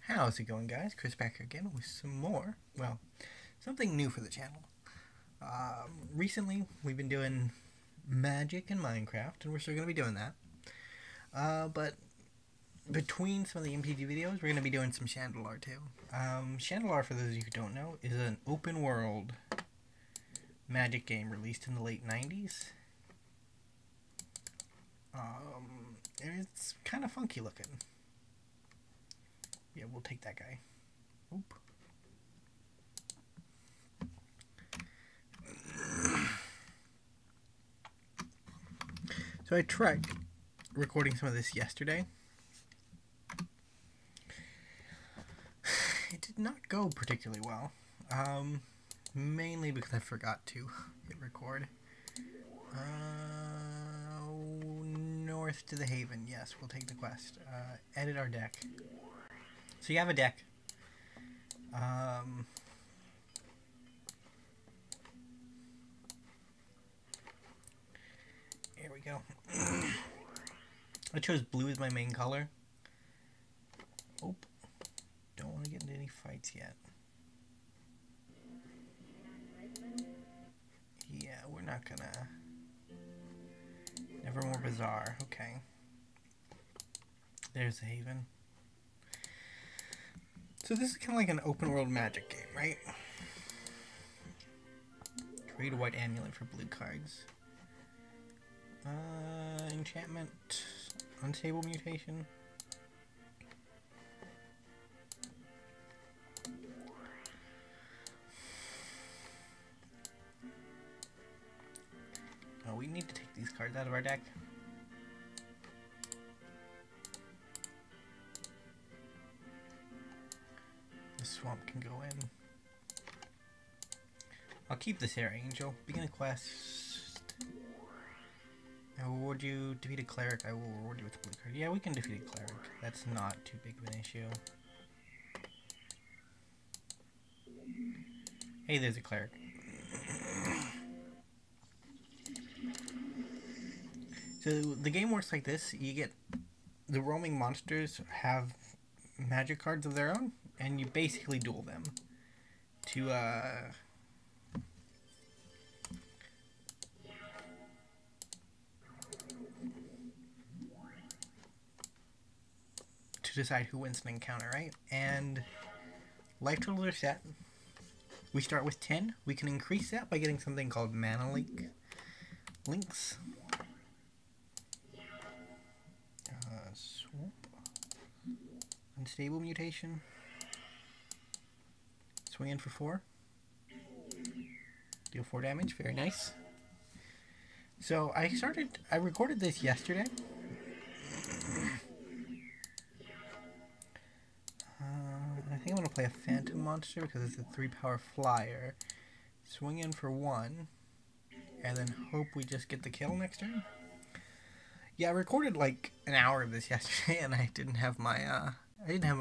How's it going, guys? Chris back here again with some more, well, something new for the channel. Recently, we've been doing magic in Minecraft, and we're still going to be doing that. But between some of the MTG videos, we're going to be doing some Shandalar too. Shandalar, for those of you who don't know, is an open world magic game released in the late 90s. And it's kind of funky looking. Yeah, we'll take that guy. Oop. So I tried recording some of this yesterday. It did not go particularly well. Mainly because I forgot to hit record. North to the Haven. Yes, we'll take the quest. Edit our deck. So you have a deck. Here we go. I chose blue as my main color. Oh, don't want to get into any fights yet. Yeah, we're not gonna. Nevermore Bazaar. Okay. There's the Haven. So this is kind of like an open world magic game, right? Trade a white amulet for blue cards. Enchantment. Unstable mutation. Oh, we need to take these cards out of our deck. Swamp can go in. I'll keep this Air Angel. Begin a quest. I will reward you. Defeat a cleric. I will reward you with a blue card. Yeah, we can defeat a cleric. That's not too big of an issue. Hey, there's a cleric. So the game works like this. You get the roaming monsters have magic cards of their own, and you basically duel them to decide who wins an encounter, right? And life totals are set. We start with 10. We can increase that by getting something called mana links. Swoop. Unstable mutation. Swing in for 4. Deal 4 damage. Very nice. So I recorded this yesterday. I think I'm going to play a phantom monster because it's a 3-power flyer. Swing in for 1. And then hope we just get the kill next turn. Yeah, I recorded like an hour of this yesterday and I didn't have my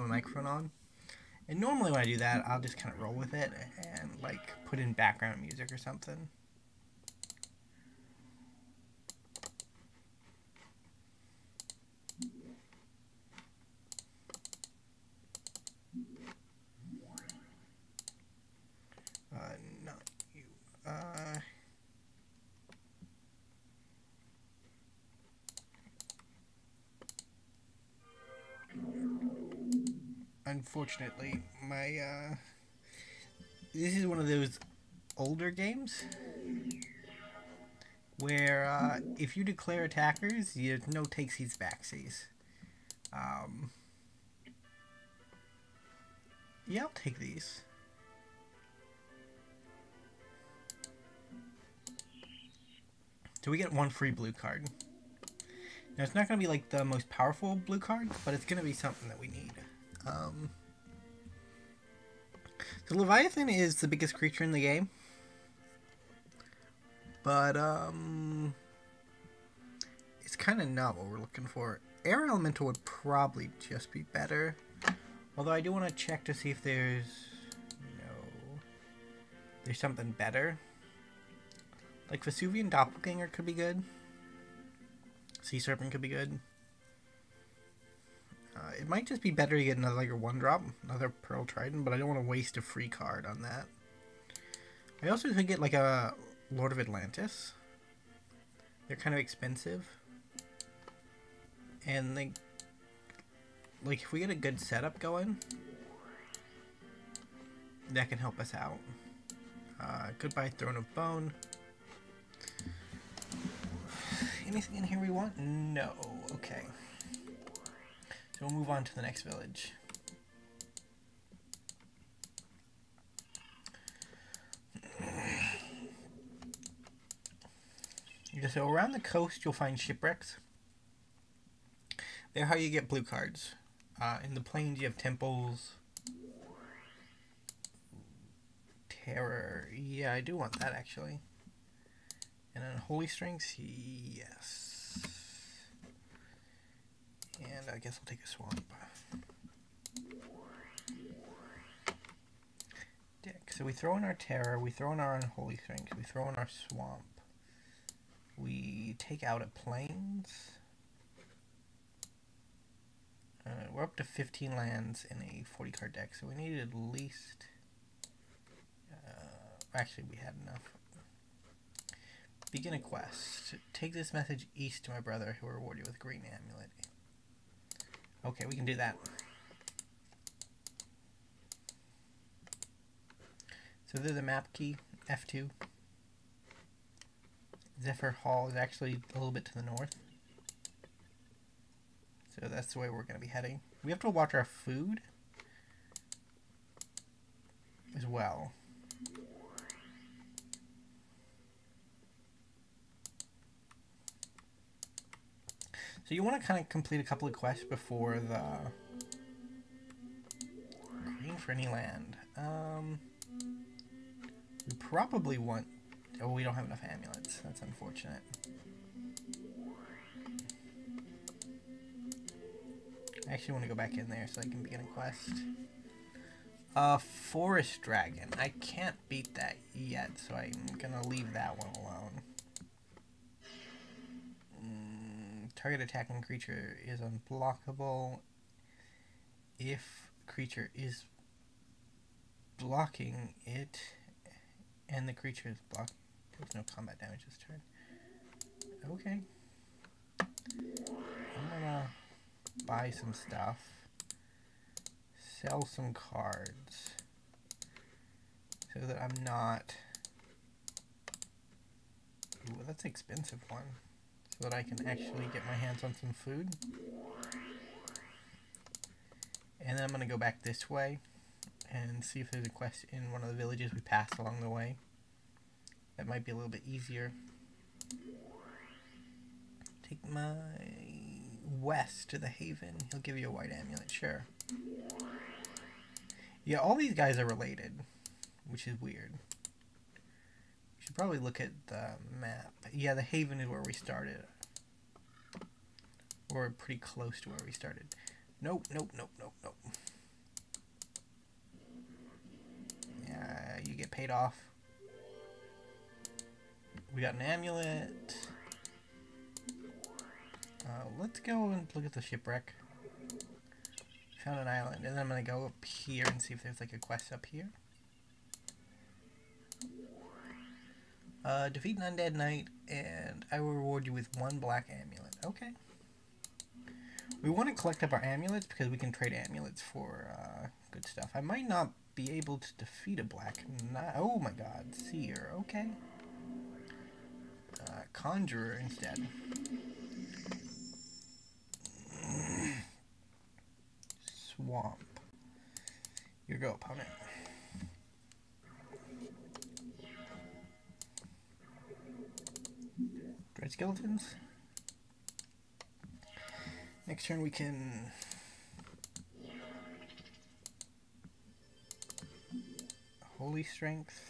microphone on. And normally when I do that, I'll just kind of roll with it and like put in background music or something. Not you. Unfortunately, this is one of those older games where if you declare attackers, you no takesies backsies. Yeah, I'll take these. So we get 1 free blue card. Now it's not going to be like the most powerful blue card, but it's going to be something that we need. So Leviathan is the biggest creature in the game. But it's kind of not what we're looking for. Air Elemental would probably just be better. Although I do want to check to see if there's something better. Like Vesuvian Doppelganger could be good. Sea Serpent could be good. It might just be better to get another like a 1-drop, another Pearl Trident, but I don't want to waste a free card on that. I also could get like a Lord of Atlantis. They're kind of expensive. And they, like if we get a good setup going, that can help us out. Goodbye Throne of Bone. Anything in here we want? No. Okay. So we'll move on to the next village. Yeah, so around the coast you'll find shipwrecks. They're how you get blue cards. In the plains you have temples. Terror. Yeah, I do want that actually. And then Holy Strengths, yes. And I guess I'll take a swamp. Dick. So we throw in our Terror, we throw in our Unholy Strengths, we throw in our swamp. We take out a plains. We're up to 15 lands in a 40 card deck, so we need at least... actually, we had enough. Begin a quest. Take this message east to my brother, who will reward you with green amulet. Okay, we can do that. So there's a map key, F2. Zephyr Hall is actually a little bit to the north. So that's the way we're going to be heading. We have to watch our food as well. So you want to kind of complete a couple of quests before the green for any land. We probably want... Oh, we don't have enough amulets. That's unfortunate. I actually want to go back in there so I can begin a quest. Forest Dragon. I can't beat that yet, so I'm going to leave that one alone. Target attacking creature is unblockable. If creature is blocking it, and the creature is blocked, there's no combat damage this turn. Okay. I'm gonna buy some stuff. Sell some cards. So that I'm not... Ooh, that's an expensive one. So that I can actually get my hands on some food. And then I'm going to go back this way and see if there's a quest in one of the villages we passed along the way. That might be a little bit easier. Take my west to the Haven. He'll give you a white amulet, sure. Yeah, all these guys are related, which is weird. We should probably look at the map. Yeah, the Haven is where we started. Or pretty close to where we started. Nope, nope, nope, nope, nope. Yeah, you get paid off. We got an amulet. Let's go and look at the shipwreck. Found an island, and then I'm gonna go up here and see if there's like a quest up here. Defeat an undead knight, and I will reward you with 1 black amulet. Okay. We want to collect up our amulets because we can trade amulets for good stuff. I might not be able to defeat a black knight. Oh my god, seer. Okay. Conjurer instead. Swamp. Here you go, opponent. Dread skeletons. Next turn we can Holy Strength.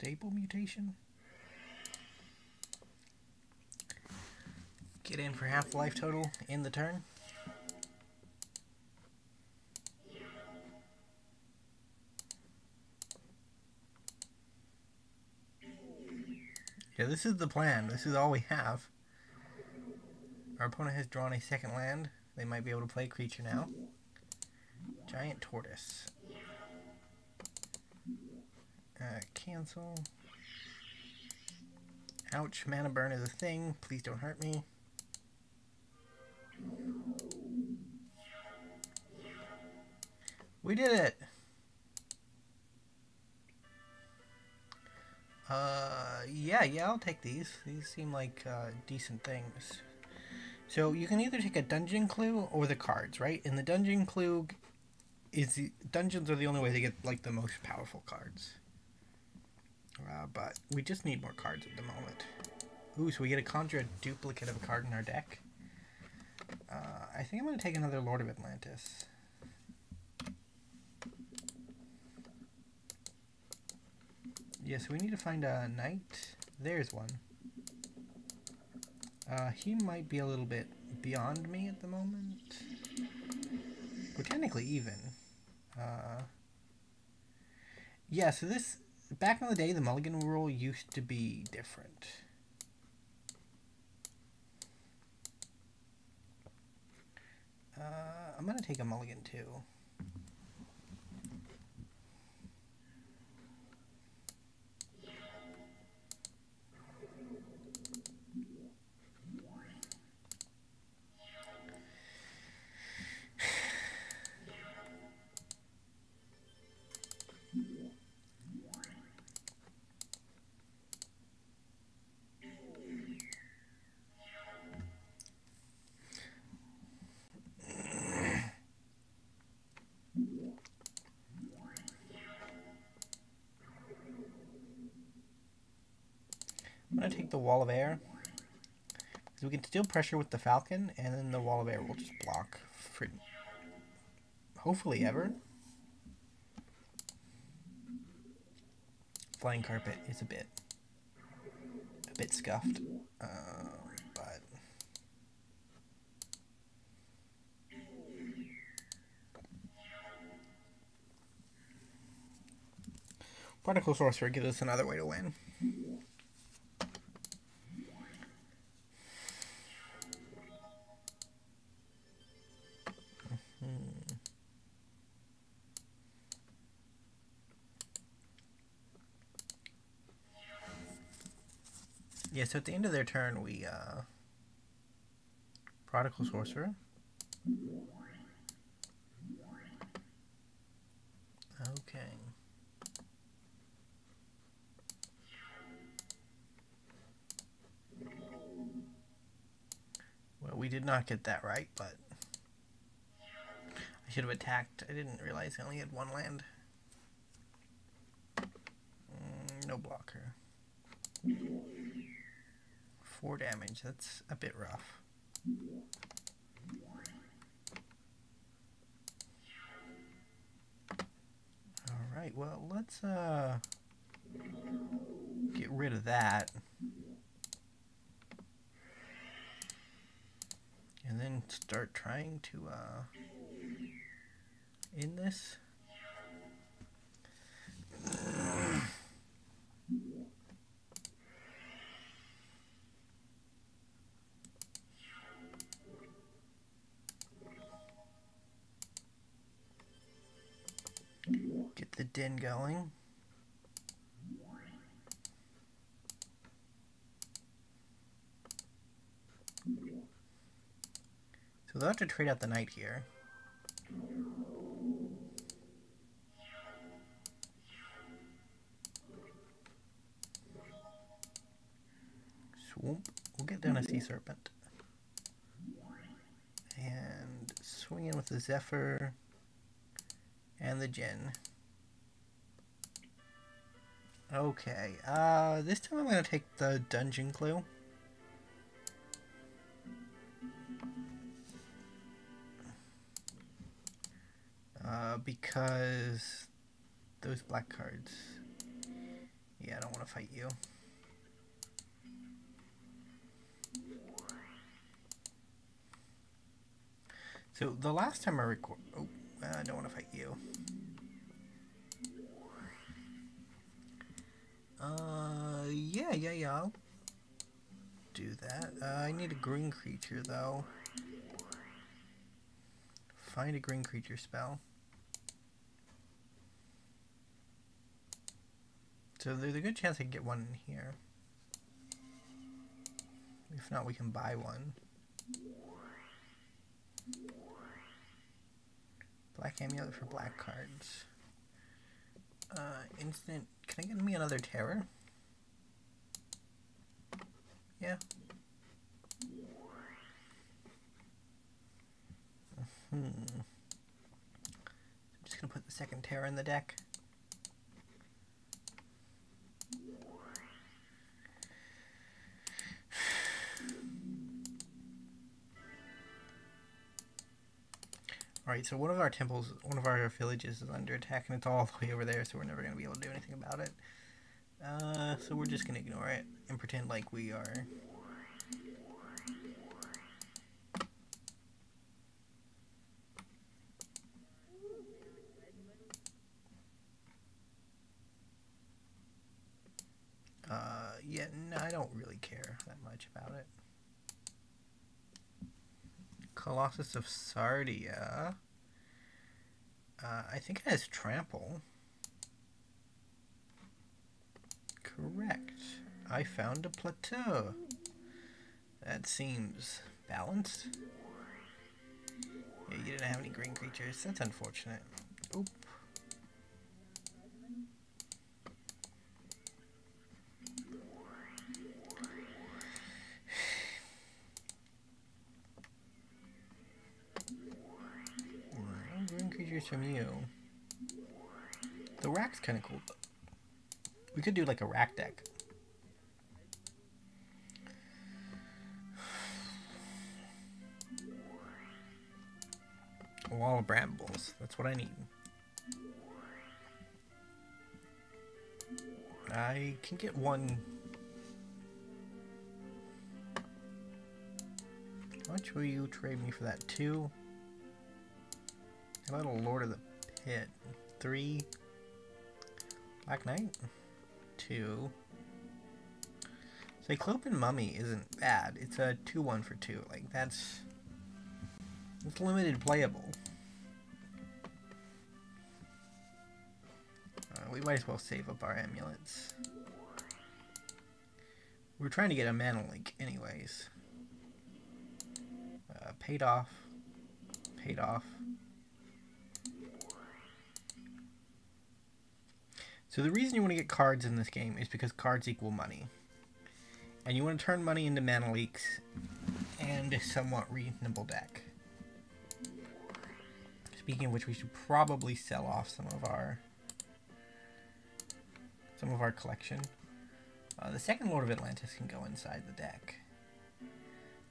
Unstable mutation. Get in for half life total in the turn. Yeah, this is the plan. This is all we have. Our opponent has drawn a second land. They might be able to play a creature now. Giant tortoise. Cancel. Ouch, mana burn is a thing. Please don't hurt me. We did it! Yeah, I'll take these. These seem like decent things. So you can either take a dungeon clue or the cards, right? And the dungeon clue is dungeons are the only way to get like the most powerful cards. But we just need more cards at the moment. Ooh, so we get to conjure a duplicate of a card in our deck. I think I'm going to take another Lord of Atlantis. Yeah, so we need to find a knight. There's one. He might be a little bit beyond me at the moment. We're technically even. Yeah, so this... Back in the day, the mulligan rule used to be different. I'm going to take a mulligan too. I'm going to take the Wall of Air. Because we can still pressure with the Falcon, and then the Wall of Air will just block for hopefully ever. Flying Carpet is a bit scuffed, but Particle Sorcerer gives us another way to win. Yeah, so at the end of their turn, we Prodigal Sorcerer. Okay. Well, we did not get that right, but I should have attacked. I didn't realize I only had one land. No blocker. 4 damage. That's a bit rough. Alright, well, let's get rid of that. And then start trying to end this. Get the den going. So they'll have to trade out the knight here. Swoop. We'll get down a Sea Serpent. And swing in with the Zephyr and the Djinn. Okay, this time I'm going to take the Dungeon Clue. Because those black cards. Yeah, I don't want to fight you. So the last time I record, I don't want to fight you. Yeah. I'll do that. I need a green creature, though. Find a green creature spell. So there's a good chance I can get one in here. If not, we can buy one. Black amulet for black cards. Instant. Can I get me another terror? Yeah. I'm just gonna put the second terror in the deck. Alright, so one of our temples, one of our villages is under attack, and it's all the way over there, so we're never going to be able to do anything about it. So we're just going to ignore it and pretend like we are. Yeah, no, I don't really care that much about it. Colossus of Sardia. I think it has trample. Correct. I found a plateau. That seems balanced. Yeah, you didn't have any green creatures. That's unfortunate. Oop. Green creatures from you. The rack's kind of cool. We could do like a rack deck. A wall of brambles. That's what I need. I can get one. How much will you trade me for that? 2? How about a Lord of the Pit? 3. Black Knight? 2. Cyclopean Mummy isn't bad. It's a 2/1 for 2. Like, it's limited playable. We might as well save up our amulets. We're trying to get a mana link anyways. Paid off. Paid off. So the reason you want to get cards in this game is because cards equal money. And you want to turn money into mana leaks and a somewhat reasonable deck. Speaking of which, we should probably sell off some of our collection. The second Lord of Atlantis can go inside the deck.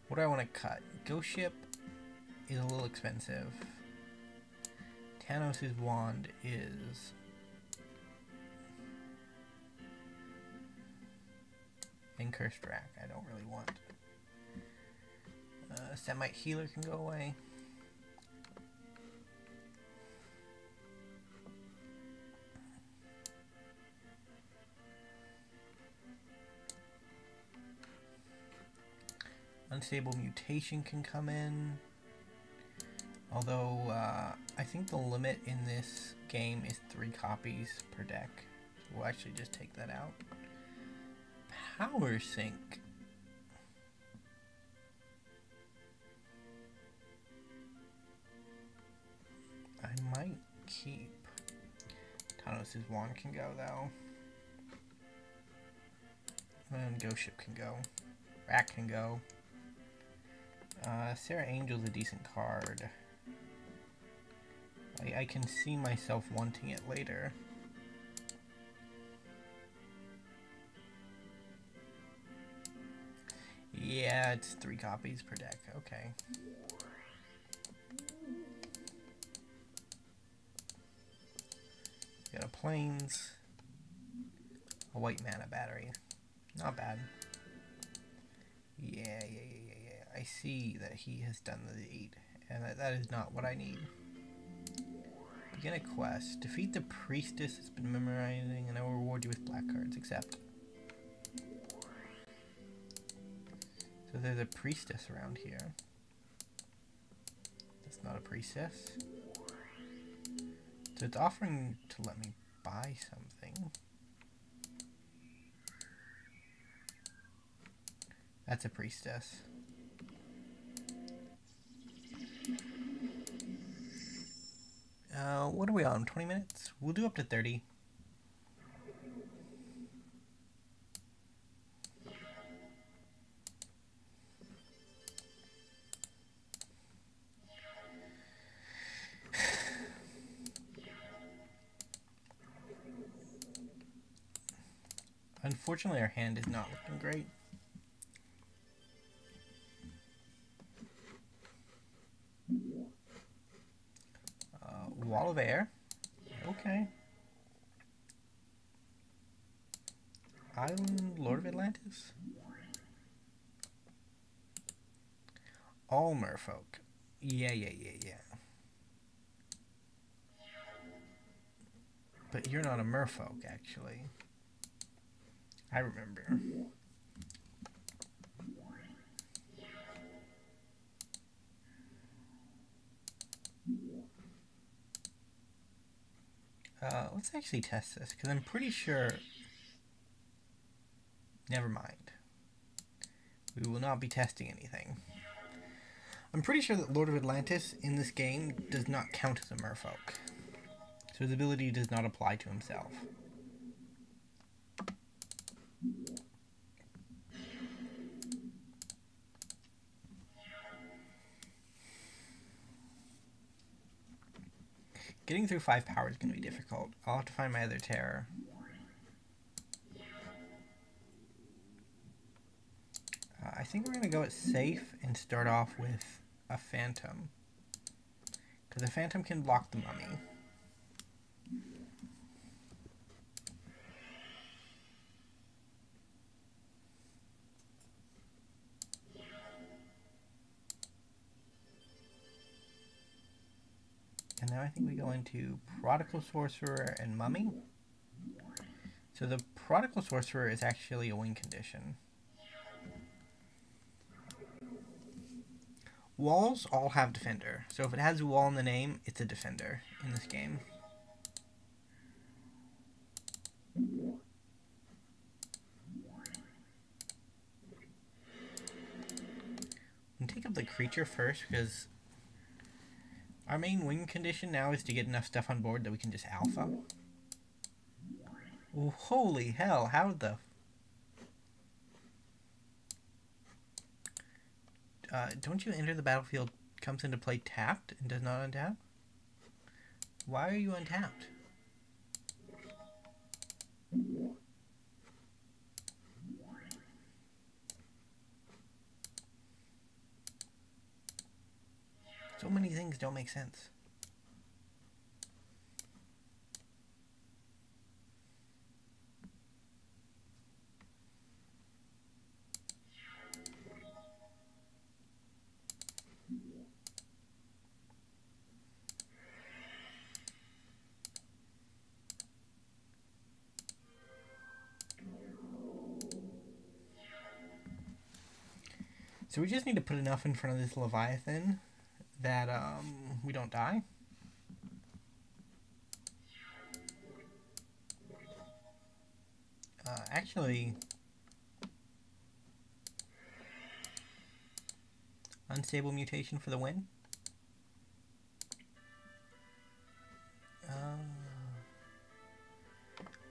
What do I want to cut? Ghost Ship is a little expensive. Tanos' Wand is... and Cursed Rack, I don't really want. Semite Healer can go away. Unstable Mutation can come in. Although, I think the limit in this game is 3 copies per deck. So we'll actually just take that out. Power Sink. I might keep. Tanos' Wand can go though. And Ghost Ship can go. Rack can go. Sarah Angel's a decent card. I can see myself wanting it later. Yeah, it's 3 copies per deck. Okay. Got a Plains. A white mana battery. Not bad. Yeah. I see that he has done the 8, and that is not what I need. Begin a quest. Defeat the priestess that's been memorizing, and I will reward you with black cards. Accept. So there's a priestess around here. That's not a priestess. So it's offering to let me buy something. That's a priestess. What are we on? 20 minutes? We'll do up to 30. Unfortunately, our hand is not looking great. Wall of Air. Okay. Island Lord of Atlantis. All merfolk. Yeah. But you're not a merfolk, actually. I remember. Let's actually test this, because I'm pretty sure... Never mind. We will not be testing anything. I'm pretty sure that Lord of Atlantis in this game does not count as a merfolk. So his ability does not apply to himself. Getting through 5 power is going to be difficult. I'll have to find my other terror. I think we're going to go it safe and start off with a phantom. Because a phantom can block the mummy. And now I think we go into Prodigal Sorcerer and Mummy. So the Prodigal Sorcerer is actually a win condition. Walls all have Defender. So if it has a wall in the name, it's a Defender in this game. I'm going to take up the creature first because our main win condition now is to get enough stuff on board that we can just alpha. Oh, holy hell, how the... don't you enter the battlefield comes into play tapped and does not untap? Why are you untapped? So many things don't make sense. So we just need to put enough in front of this Leviathan that we don't die. Actually, unstable mutation for the win.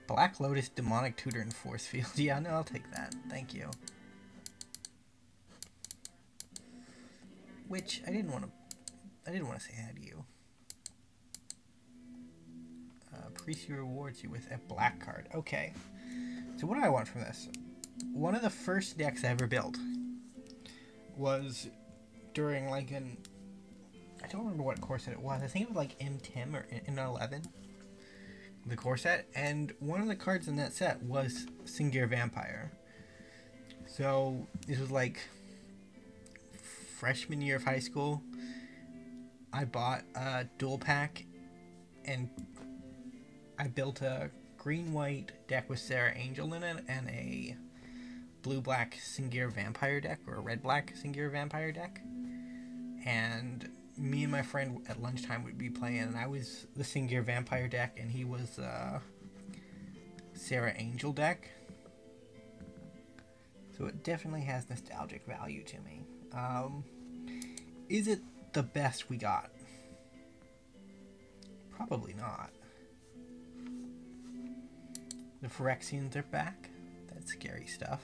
Black Lotus, Demonic Tutor, and Force Field. Yeah, no, I'll take that. Thank you. Which I didn't want to say hi to you. Priest rewards you with a black card. Okay. So what do I want from this? One of the first decks I ever built was during like an... I don't remember what core set it was. I think it was like M10 or N11. The core set. And one of the cards in that set was Singir Vampire. So this was like freshman year of high school. I bought a dual pack and I built a green-white deck with Sarah Angel in it and a blue-black Singir Vampire deck, or a red-black Singir Vampire deck. And me and my friend at lunchtime would be playing, and I was the Singir Vampire deck, and he was Sarah Angel deck. So it definitely has nostalgic value to me. Is it the best we got? Probably not. The Phyrexians are back. That's scary stuff.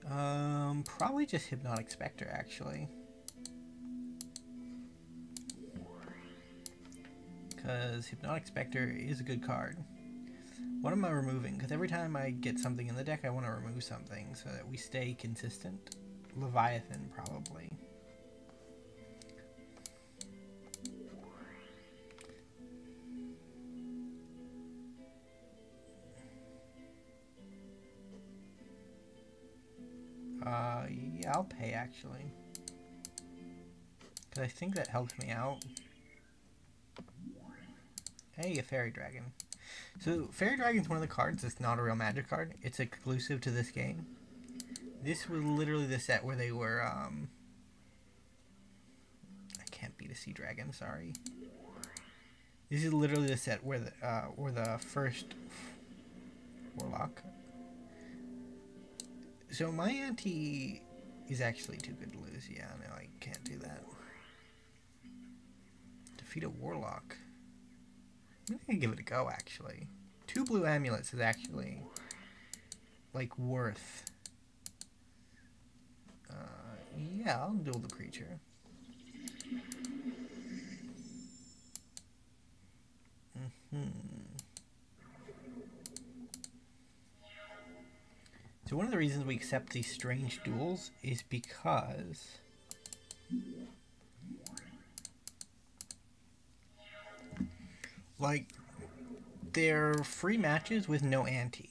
Probably just Hypnotic Spectre, actually. Because Hypnotic Spectre is a good card. What am I removing? Because every time I get something in the deck, I want to remove something so that we stay consistent. Leviathan, probably. Yeah, I'll pay, actually. Because I think that helps me out. Hey, a Fairy Dragon. So, Fairy Dragon's one of the cards that's not a real Magic card. It's exclusive to this game. This was literally the set where they were, I can't beat a Sea Dragon, sorry. This is literally the set where the first Warlock. So my ante is actually too good to lose. Yeah, no, I can't do that. Defeat a Warlock. I'm gonna give it a go, actually. 2 blue amulets is actually, like, worth. Yeah, I'll duel the creature. So one of the reasons we accept these strange duels is because like they're free matches with no ante.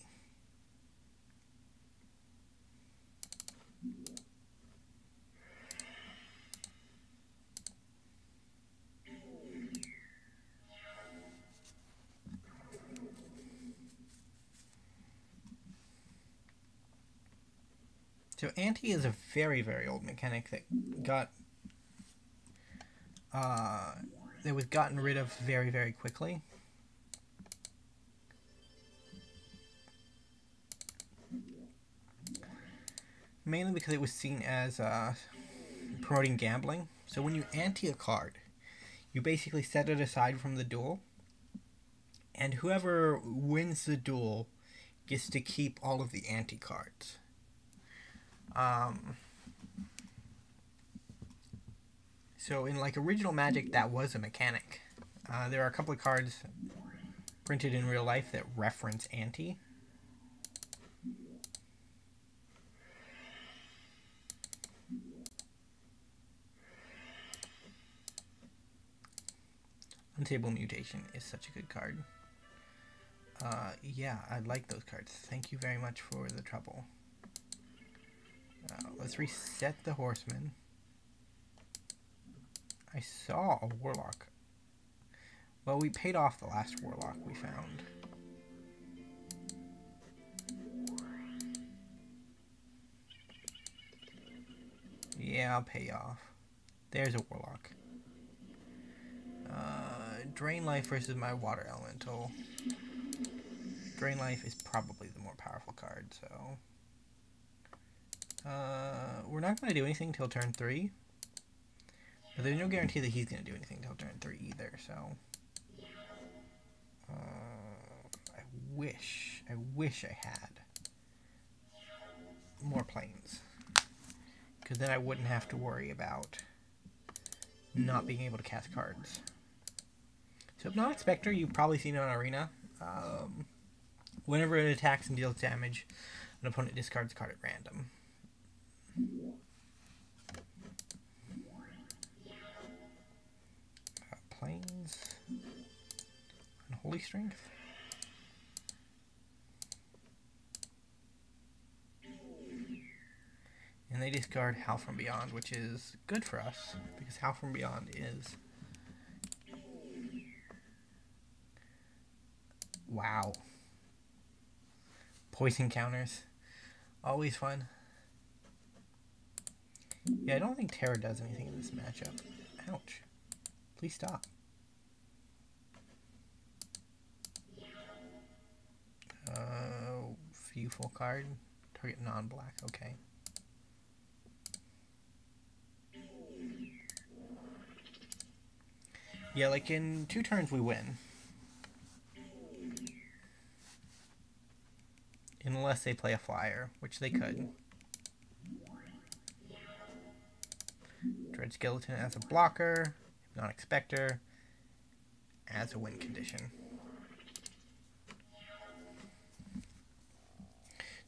So ante is a very, very old mechanic that was gotten rid of very, very quickly. Mainly because it was seen as promoting gambling. So when you ante a card, you basically set it aside from the duel, and whoever wins the duel gets to keep all of the ante cards. So in like original Magic, that was a mechanic. There are a couple of cards printed in real life that reference ante. Untable Mutation is such a good card. Yeah, I like those cards. Thank you very much for the trouble. Let's reset the Horseman. I saw a Warlock. Well, we paid off the last Warlock we found. Yeah, I'll pay off. There's a Warlock. Drain Life versus my Water Elemental. Drain Life is probably the more powerful card, so... we're not going to do anything till turn 3. But there's no guarantee that he's going to do anything till turn 3 either, so... I wish I had more planes. Because then I wouldn't have to worry about not being able to cast cards. So Hypnotic Spectre, you've probably seen it on Arena. Whenever it attacks and deals damage, an opponent discards a card at random. Planes. Unholy Strength. And they discard Howl from Beyond, which is good for us, because Howl from Beyond is... Wow. Poison counters. Always fun. Yeah, I don't think Terra does anything in this matchup. Ouch. Please stop. View full card. Target non-black. Okay. Yeah, like in 2 turns we win. Unless they play a flyer, which they could. Dread Skeleton as a blocker. Hypnotic Spectre as a win condition.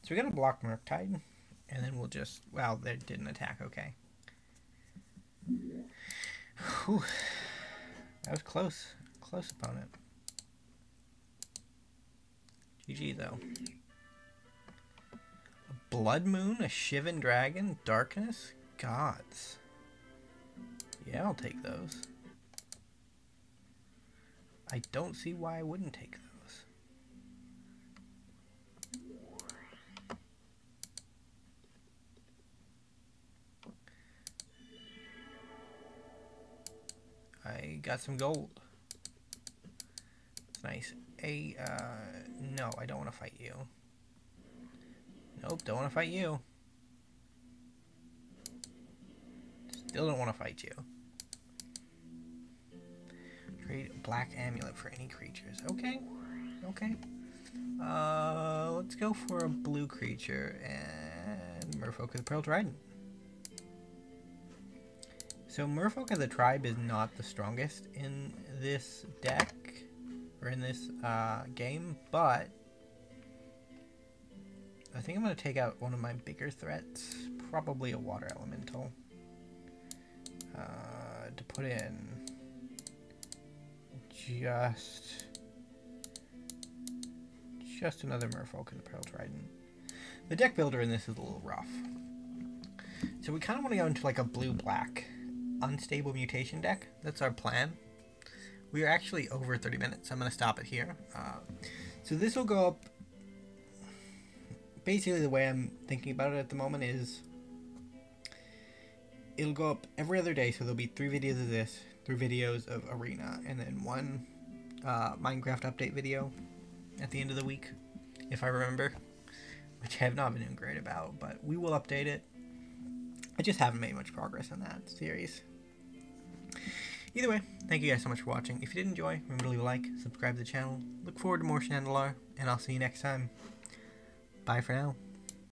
So we're going to block Murktide, and then we'll just... Well, they didn't attack, okay. Whew. That was close. Close opponent. GG, though. A Blood Moon, a Shivan Dragon, Darkness, Gods. Yeah, I'll take those. I don't see why I wouldn't take those. I got some gold. It's nice. No, I don't want to fight you. Nope, don't want to fight you. Still don't want to fight you. Trade Black Amulet for any creatures. Okay. Okay. Let's go for a blue creature and Merfolk of the Pearl Trident. So Merfolk of the Tribe is not the strongest in this deck, or in this game, but I think I'm going to take out one of my bigger threats, probably a Water Elemental, to put in just another Merfolk of the Pearl Trident. The deck builder in this is a little rough. So we kind of want to go into like a blue-black unstable mutation deck. That's our plan. We are actually over 30 minutes. I'm going to stop it here. So this will go up... Basically the way I'm thinking about it at the moment is... It'll go up every other day, so there'll be 3 videos of this, 3 videos of Arena, and then 1 Minecraft update video at the end of the week, if I remember. Which I have not been doing great about, but we will update it. I just haven't made much progress on that series. Either way, thank you guys so much for watching. If you did enjoy, remember to leave a like, subscribe to the channel. Look forward to more Shandalar, and I'll see you next time. Bye for now.